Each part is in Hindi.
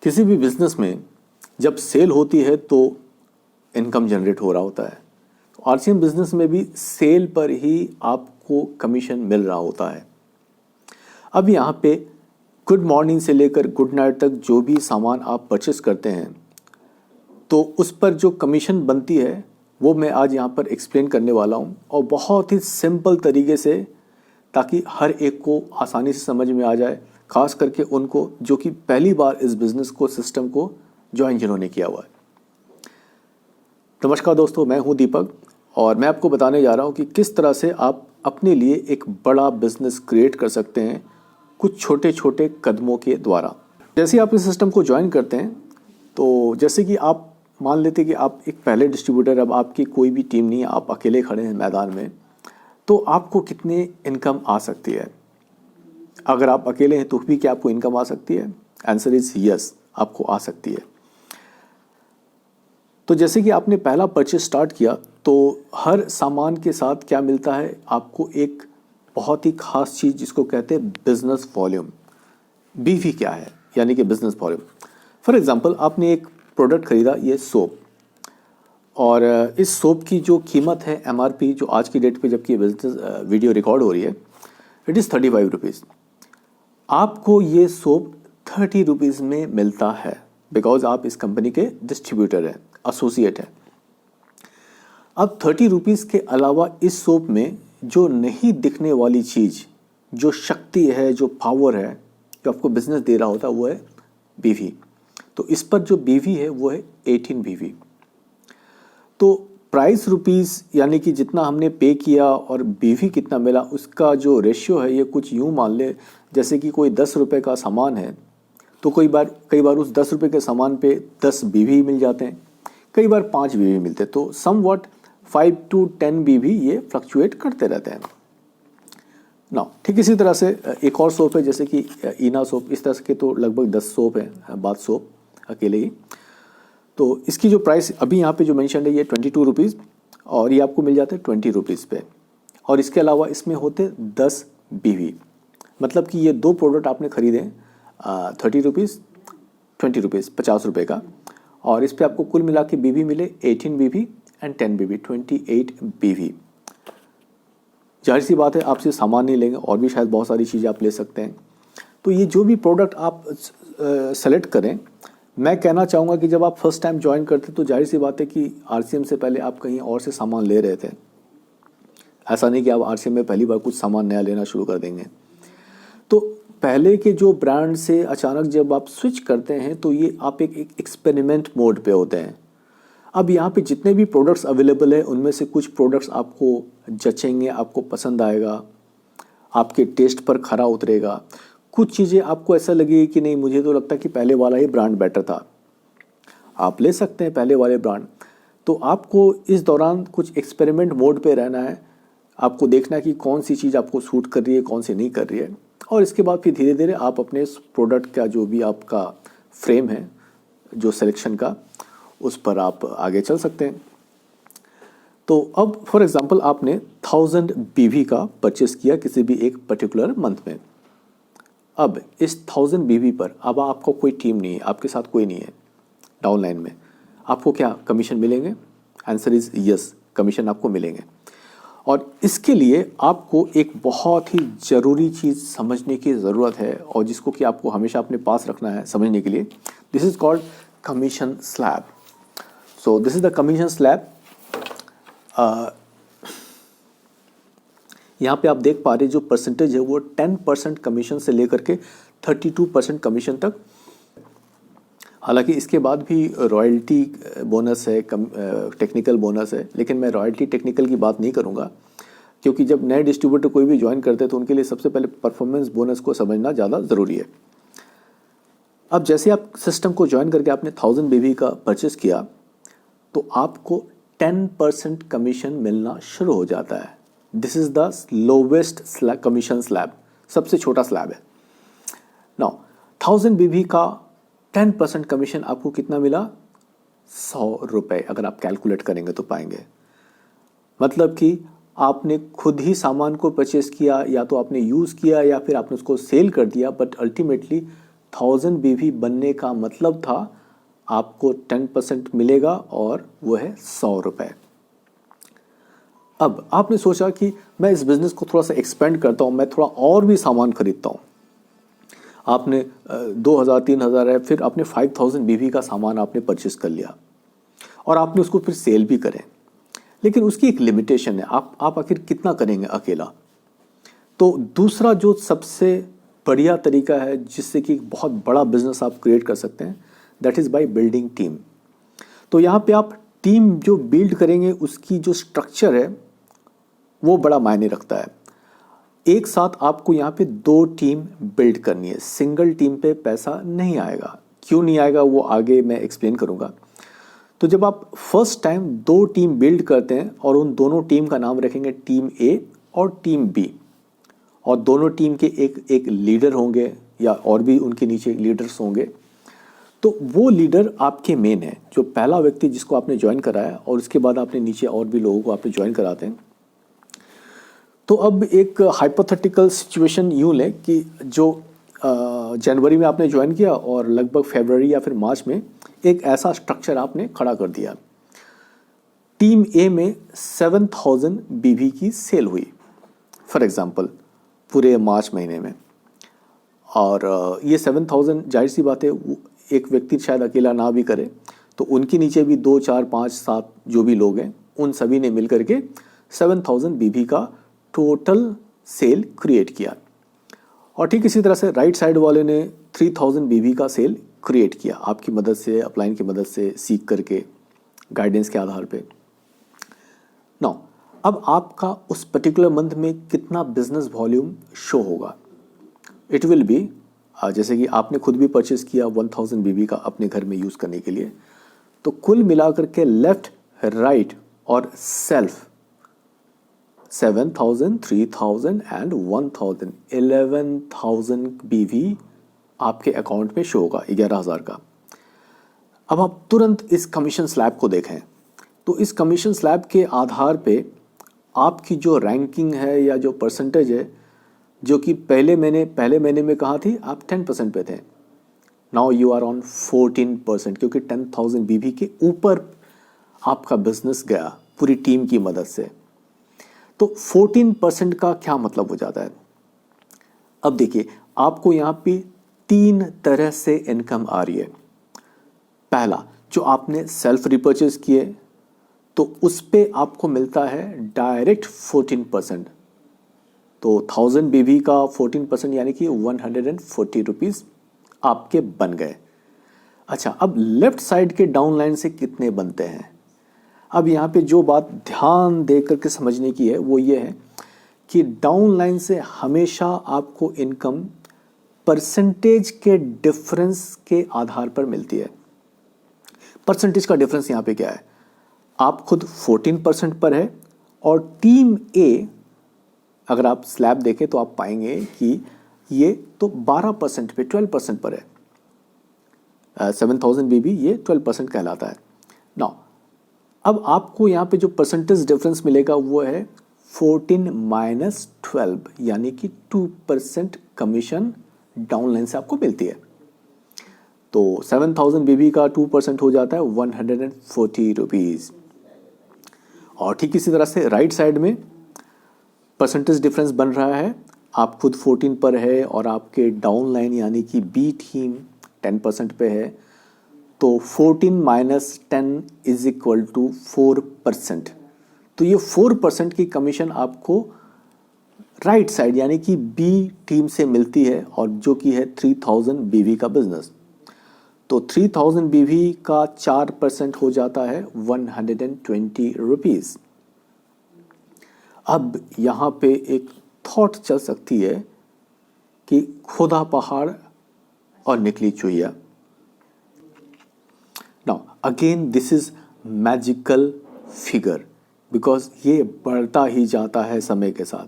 किसी भी बिजनेस में जब सेल होती है तो इनकम जनरेट हो रहा होता है। तो आरसीएम बिजनेस में भी सेल पर ही आपको कमीशन मिल रहा होता है। अब यहाँ पे गुड मॉर्निंग से लेकर गुड नाइट तक जो भी सामान आप परचेस करते हैं तो उस पर जो कमीशन बनती है वो मैं आज यहाँ पर एक्सप्लेन करने वाला हूँ, और बहुत ही सिंपल तरीके से, ताकि हर एक को आसानी से समझ में आ जाए, खास करके उनको जो कि पहली बार इस बिज़नेस को सिस्टम को ज्वाइन जिन्होंने किया हुआ है। नमस्कार दोस्तों, मैं हूँ दीपक और मैं आपको बताने जा रहा हूँ कि किस तरह से आप अपने लिए एक बड़ा बिजनेस क्रिएट कर सकते हैं कुछ छोटे छोटे कदमों के द्वारा। जैसे आप इस सिस्टम को ज्वाइन करते हैं तो जैसे कि आप मान लेते कि आप एक पहले डिस्ट्रीब्यूटर, अब आपकी कोई भी टीम नहीं है, आप अकेले खड़े हैं मैदान में, तो आपको कितनी इनकम आ सकती है? अगर आप अकेले हैं तो भी क्या आपको इनकम आ सकती है? आंसर इज यस, आपको आ सकती है। तो जैसे कि आपने पहला परचेस स्टार्ट किया तो हर सामान के साथ क्या मिलता है आपको? एक बहुत ही खास चीज़ जिसको कहते हैं बिजनेस वॉल्यूम। बीवी क्या है? यानी कि बिजनेस वॉल्यूम। फॉर एग्जांपल, आपने एक प्रोडक्ट खरीदा, ये सोप, और इस सोप की जो कीमत है एमआरपी, जो आज की डेट पे जबकि बिजनेस वीडियो रिकॉर्ड हो रही है, इट इज़ 35 रुपीज़। आपको ये सोप 30 रुपीज़ में मिलता है बिकॉज आप इस कंपनी के डिस्ट्रीब्यूटर हैं, एसोसिएट हैं। अब 30 रुपीज़ के अलावा इस सोप में जो नहीं दिखने वाली चीज़, जो शक्ति है, जो पावर है, जो आपको बिजनेस दे रहा होता है, वो है बीवी। तो इस पर जो बीवी है वो है 18 बीवी। तो प्राइस रुपीज़ यानी कि जितना हमने पे किया और बीवी कितना मिला, उसका जो रेशियो है ये कुछ यूँ मान ले जैसे कि कोई 10 रुपये का सामान है तो कई बार उस 10 रुपये के सामान पे 10 बीवी मिल जाते हैं, कई बार 5 बीवी मिलते हैं। तो सम वॉट 5 to 10 बीवी ये फ्लक्चुएट करते रहते हैं ना। ठीक इसी तरह से एक और सोप है जैसे कि ईना सोप। इस तरह के तो लगभग 10 सोप हैं, बाथ सोप अकेले ही। तो इसकी जो प्राइस अभी यहाँ पे जो मेंशन है ये 22 रुपीज़, और ये आपको मिल जाते हैं 20 रुपीज़ पे। और इसके अलावा इसमें होते 10 बीवी, मतलब कि ये दो प्रोडक्ट आपने खरीदे 30 रुपीज़ 20 रुपीज़ 50 रुपये का, और इस पर आपको कुल मिला के बीवी मिले 18 बीवी एंड 10 बीवी 28 बीवी। जाहिर सी बात है आप सिर्फ सामान नहीं लेंगे, और भी शायद बहुत सारी चीज़ें आप ले सकते हैं। तो ये जो भी प्रोडक्ट आप सेलेक्ट करें, मैं कहना चाहूँगा कि जब आप फर्स्ट टाइम ज्वाइन करते तो जाहिर सी बात है कि आरसीएम से पहले आप कहीं और से सामान ले रहे थे। ऐसा नहीं कि आप आरसीएम में पहली बार कुछ सामान नया लेना शुरू कर देंगे। तो पहले के जो ब्रांड से अचानक जब आप स्विच करते हैं तो ये आप एक एक्सपेरिमेंट मोड पे होते हैं। अब यहाँ पे जितने भी प्रोडक्ट्स अवेलेबल है उनमें से कुछ प्रोडक्ट्स आपको जचेंगे, आपको पसंद आएगा, आपके टेस्ट पर खरा उतरेगा। कुछ चीज़ें आपको ऐसा लगेगी कि नहीं, मुझे तो लगता है कि पहले वाला ही ब्रांड बेटर था। आप ले सकते हैं पहले वाले ब्रांड। तो आपको इस दौरान कुछ एक्सपेरिमेंट मोड पे रहना है। आपको देखना है कि कौन सी चीज़ आपको सूट कर रही है, कौन सी नहीं कर रही है, और इसके बाद फिर धीरे धीरे आप अपने प्रोडक्ट का जो भी आपका फ्रेम है जो सिलेक्शन का, उस पर आप आगे चल सकते हैं। तो अब फॉर एग्जांपल आपने 1000 बीवी का परचेस किया किसी भी एक पर्टिकुलर मंथ में। अब इस 1000 बीवी पर अब आपको कोई टीम नहीं है, आपके साथ कोई नहीं है डाउनलाइन में, आपको क्या कमीशन मिलेंगे? आंसर इज यस, कमीशन आपको मिलेंगे। और इसके लिए आपको एक बहुत ही ज़रूरी चीज़ समझने की ज़रूरत है, और जिसको कि आपको हमेशा अपने पास रखना है समझने के लिए। This is called commission slab. So this is the commission slab. यहाँ पे आप देख पा रहे जो परसेंटेज है वो 10% कमीशन से लेकर के 32% कमीशन तक। हालांकि इसके बाद भी रॉयल्टी बोनस है, टेक्निकल बोनस है, लेकिन मैं रॉयल्टी टेक्निकल की बात नहीं करूँगा, क्योंकि जब नए डिस्ट्रीब्यूटर कोई भी ज्वाइन करते हैं तो उनके लिए सबसे पहले परफॉर्मेंस बोनस को समझना ज़्यादा ज़रूरी है। अब जैसे आप सिस्टम को ज्वाइन करके आपने 1000 बीवी का परचेस किया तो आपको 10% कमीशन मिलना शुरू हो जाता है। This is the lowest commission slab, सबसे छोटा स्लैब है। नाउ 1000 बीवी का 10% कमीशन आपको कितना मिला? 100 रुपये। अगर आप कैलकुलेट करेंगे तो पाएंगे, मतलब कि आपने खुद ही सामान को परचेस किया, या तो आपने यूज़ किया या फिर आपने उसको सेल कर दिया, बट अल्टीमेटली 1000 बीवी बनने का मतलब था आपको 10% मिलेगा और वो है 100 रुपये। अब आपने सोचा कि मैं इस बिज़नेस को थोड़ा सा एक्सपेंड करता हूँ, मैं थोड़ा और भी सामान खरीदता हूँ। आपने 2000 3000 है, फिर आपने 5000 बीवी का सामान आपने परचेस कर लिया और आपने उसको फिर सेल भी करें, लेकिन उसकी एक लिमिटेशन है। आप आखिर कितना करेंगे अकेला। तो दूसरा जो सबसे बढ़िया तरीका है जिससे कि बहुत बड़ा बिजनेस आप क्रिएट कर सकते हैं, that is by building team. तो यहाँ पे आप टीम जो बिल्ड करेंगे उसकी जो स्ट्रक्चर है वो बड़ा मायने रखता है। एक साथ आपको यहाँ पे 2 टीम बिल्ड करनी है, सिंगल टीम पे पैसा नहीं आएगा। क्यों नहीं आएगा वो आगे मैं एक्सप्लेन करूँगा। तो जब आप फर्स्ट टाइम 2 टीम बिल्ड करते हैं और उन दोनों टीम का नाम रखेंगे टीम ए और टीम बी, और दोनों टीम के एक लीडर होंगे या और भी उनके नीचे लीडर्स होंगे, तो वो लीडर आपके मेन है, जो पहला व्यक्ति जिसको आपने ज्वाइन कराया और उसके बाद आपने नीचे और भी लोगों को आपने ज्वाइन कराते हैं। तो अब एक हाइपोथेटिकल सिचुएशन यूँ लें कि जो जनवरी में आपने ज्वाइन किया और लगभग फरवरी या फिर मार्च में एक ऐसा स्ट्रक्चर आपने खड़ा कर दिया। टीम ए में 7000 बीवी की सेल हुई फॉर एग्जांपल पूरे मार्च महीने में, और ये 7000 जाहिर सी बात है एक व्यक्ति शायद अकेला ना भी करे, तो उनके नीचे भी 2 4 5 7 जो भी लोग हैं उन सभी ने मिलकर के 7000 बीवी का टोटल सेल क्रिएट किया। और ठीक इसी तरह से राइट साइड वाले ने 3000 बीवी का सेल क्रिएट किया आपकी मदद से, अपलाइन की मदद से, सीख करके, गाइडेंस के आधार पे। नाउ अब आपका उस पर्टिकुलर मंथ में कितना बिजनेस वॉल्यूम शो होगा, इट विल बी, जैसे कि आपने खुद भी परचेस किया 1000 बीवी का अपने घर में यूज़ करने के लिए, तो कुल मिलाकर के लेफ्ट राइट और सेल्फ 7000 3000 एंड 1000 11,000 बीवी आपके अकाउंट में शो होगा, 11,000 का। अब आप तुरंत इस कमीशन स्लैब को देखें, तो इस कमीशन स्लैब के आधार पे आपकी जो रैंकिंग है या जो परसेंटेज है, जो कि पहले महीने में कहा थी आप 10% पे थे, नाउ यू आर ऑन 14%, क्योंकि 10,000 बीवी के ऊपर आपका बिजनेस गया पूरी टीम की मदद से। तो 14% का क्या मतलब हो जाता है। अब देखिए आपको यहाँ पे 3 तरह से इनकम आ रही है। पहला, जो आपने सेल्फ रिपर्चेस किए तो उस पे आपको मिलता है डायरेक्ट 14%। तो 1000 बीवी का 14% यानी कि 140 रुपीज़ आपके बन गए। अच्छा, अब लेफ्ट साइड के डाउन लाइन से कितने बनते हैं। अब यहाँ पे जो बात ध्यान दे करके समझने की है वो ये है कि डाउन लाइन से हमेशा आपको इनकम परसेंटेज के डिफरेंस के आधार पर मिलती है। परसेंटेज का डिफरेंस यहाँ पे क्या है, आप खुद 14% पर है और टीम ए अगर आप स्लैब देखें तो आप पाएंगे कि ये तो 12% पे 12% पर है। 7000 बीबी ये 12% कहलाता है। नाउ अब आपको यहाँ पे जो परसेंटेज डिफरेंस मिलेगा वो है 14 माइनस 12 यानी कि 2% कमीशन डाउन लाइन से आपको मिलती है। तो 7000 बीबी का 2% हो जाता है 140 रुपीज़। और ठीक इसी तरह से राइट साइड में परसेंटेज डिफरेंस बन रहा है, आप खुद 14 पर है और आपके डाउन लाइन यानी कि बी टीम 10% पे है, तो 14 माइनस 10 इज इक्वल टू 4%। तो ये 4% की कमीशन आपको राइट साइड यानी कि बी टीम से मिलती है, और जो कि है 3000 बीवी का बिजनेस। तो 3000 बीवी का 4% हो जाता है 120 रुपीज़। अब यहाँ पे एक थॉट चल सकती है कि खुदा पहाड़ और निकली चुहिया। Now again this is magical figure, because ये बढ़ता ही जाता है समय के साथ।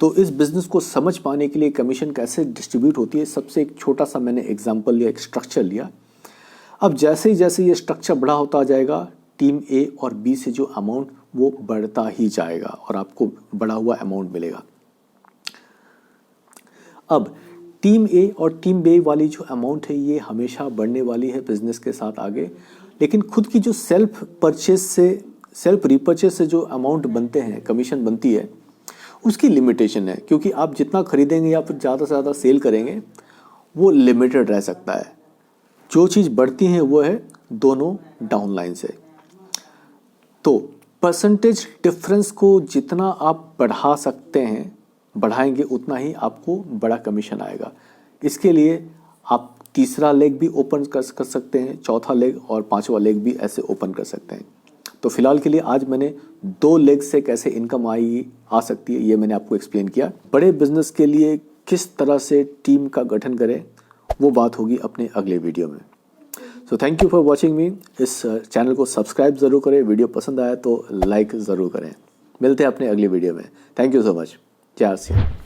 तो इस बिजनेस को समझ पाने के लिए कमीशन कैसे डिस्ट्रीब्यूट होती है, सबसे एक छोटा सा मैंने एग्जांपल लिया, एक स्ट्रक्चर लिया। अब जैसे जैसे ये स्ट्रक्चर बड़ा होता जाएगा, टीम ए और बी से जो अमाउंट वो बढ़ता ही जाएगा और आपको बढ़ा हुआ अमाउंट मिलेगा। अब टीम ए और टीम बी वाली जो अमाउंट है ये हमेशा बढ़ने वाली है बिजनेस के साथ आगे, लेकिन खुद की जो सेल्फ रिपर्चेस से जो अमाउंट बनते हैं, कमीशन बनती है, उसकी लिमिटेशन है, क्योंकि आप जितना खरीदेंगे या फिर ज़्यादा से ज़्यादा सेल करेंगे वो लिमिटेड रह सकता है। जो चीज़ बढ़ती है वो है दोनों डाउनलाइन से। तो परसेंटेज डिफरेंस को जितना आप बढ़ा सकते हैं, बढ़ाएंगे उतना ही आपको बड़ा कमीशन आएगा। इसके लिए आप तीसरा लेग भी ओपन कर सकते हैं, चौथा लेग और पांचवा लेग भी ऐसे ओपन कर सकते हैं। तो फिलहाल के लिए आज मैंने 2 लेग से कैसे इनकम आ सकती है ये मैंने आपको एक्सप्लेन किया। बड़े बिजनेस के लिए किस तरह से टीम का गठन करें वो बात होगी अपने अगले वीडियो में। So thank you for watching मी। इस चैनल को सब्सक्राइब ज़रूर करें, वीडियो पसंद आया तो लाइक ज़रूर करें। मिलते हैं अपने अगले वीडियो में। Thank you so much. जय श्री राम।